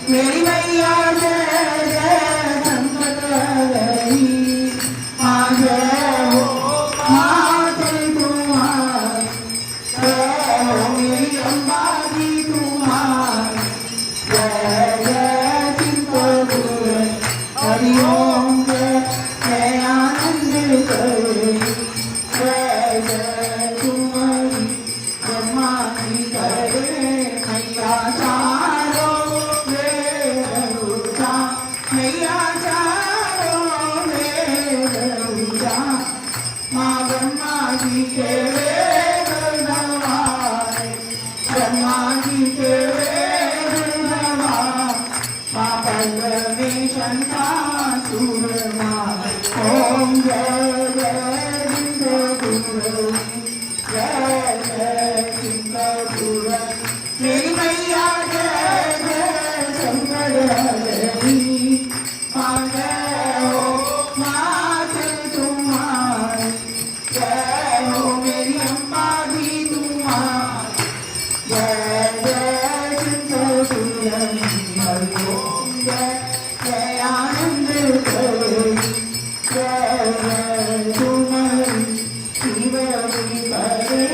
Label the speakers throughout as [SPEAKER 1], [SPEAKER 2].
[SPEAKER 1] मेरी मैया जय जय संकट हरी माँ जय हो माते तुम्हारी जय हो मेरी अम्बा जी तुम्हारी जय जय चिंतपूर हरि ओम जय जय आनंद करे जय जय तुम्हारी ब्रह्मा जी करे मैया चारो मैया चारो माँ ब्रह्मा जी के वेद नवाए ब्रह्मा जी के वेद नवाए माँ परमेशन का सूरमा ओम जय जय चिंतपूर जय जय चिंतपूर मेरी मैया जय जय शंकर हरी माँ जय हो माते तुम्हारी जय हो मेरी अम्बा जी तुम्हारी जय जय चिंतपूर हरि ओम जय जय आनंद करे जय जय तुम्हारी शिव जी करे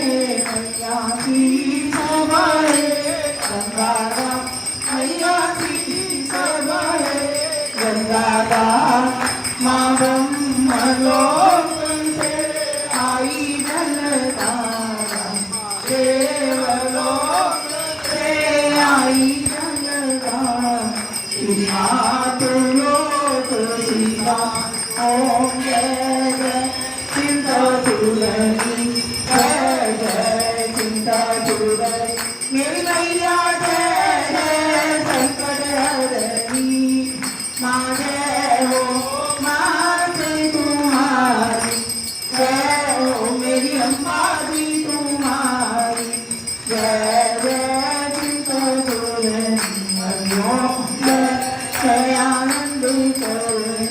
[SPEAKER 1] मैया की सभाए गंगारा मैया की सभाए गंगारा माँ ब्रह्मलोक से आई जलधारा देवलोक से आई जलधारा श्रीनाथ लोक शिवा ओम जय जय चिंतपूर जय जय चिंतपूर मेरी मैया जय जय संकट हरनी माँ जय हो माते तुम्हारी जय हो मेरी अम्बा जी तुम्हारी जय जय चिंतपूर हरि ओम जय आनंद करे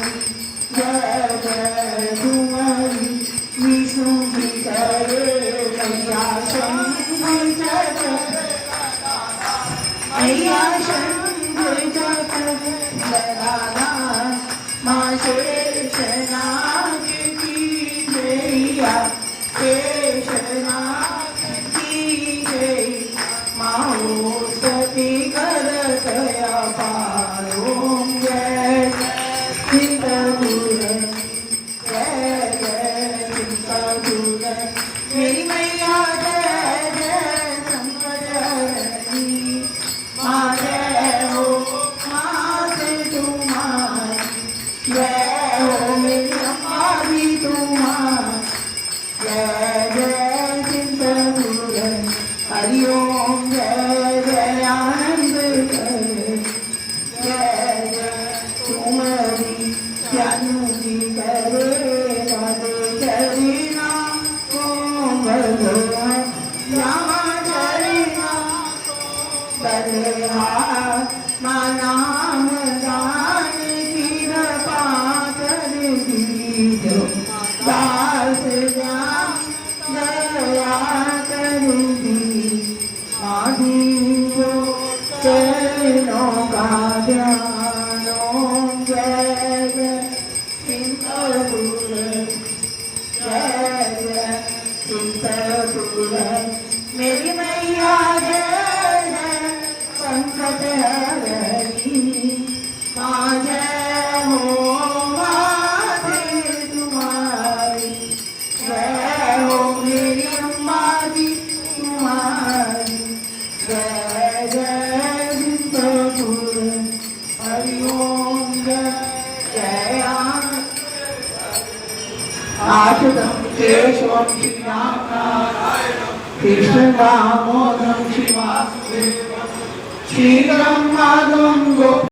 [SPEAKER 1] जय जय तुम्हारी विष्णु जी करे मैया शंकर चक्र मैया शंकर चक्र लगाना माँ शेषनाग की जैया शेषनाग की जय माँ स्तुति करत अपार ओम जय चिंतपूर जय जय चिंतपूर मेरी मैया जय जय संकट हरनी माँ जय हो माते तुम्हारी जय हो मेरी अम्बा जी तुम्हारी जय जय चिंतपूर हरि ओम जय जय आनंद करे जय जय तुम्हारी ज्ञानु जी करे राधे चरीना ओम भगवान रामा चरीना बल्हा माँ नाम दान की कृपा कर दीजो दास श्याम दया कर दी माँ दीजो चरणों का ध्यान ओम जय जय चिंतपूर जय जय चिंतपूर मेरी मैया जय जय संकट हरनी माँ जय हो माते तुम्हारी जय हो मेरी अम्बा जी तुम्हारी जय जय चिंतपूर हरि ओम जय जय आनंद केशवं श्रीनारायणं कृष्ण दामोदरं श्रीवासुदेवं श्रीधरं माधवं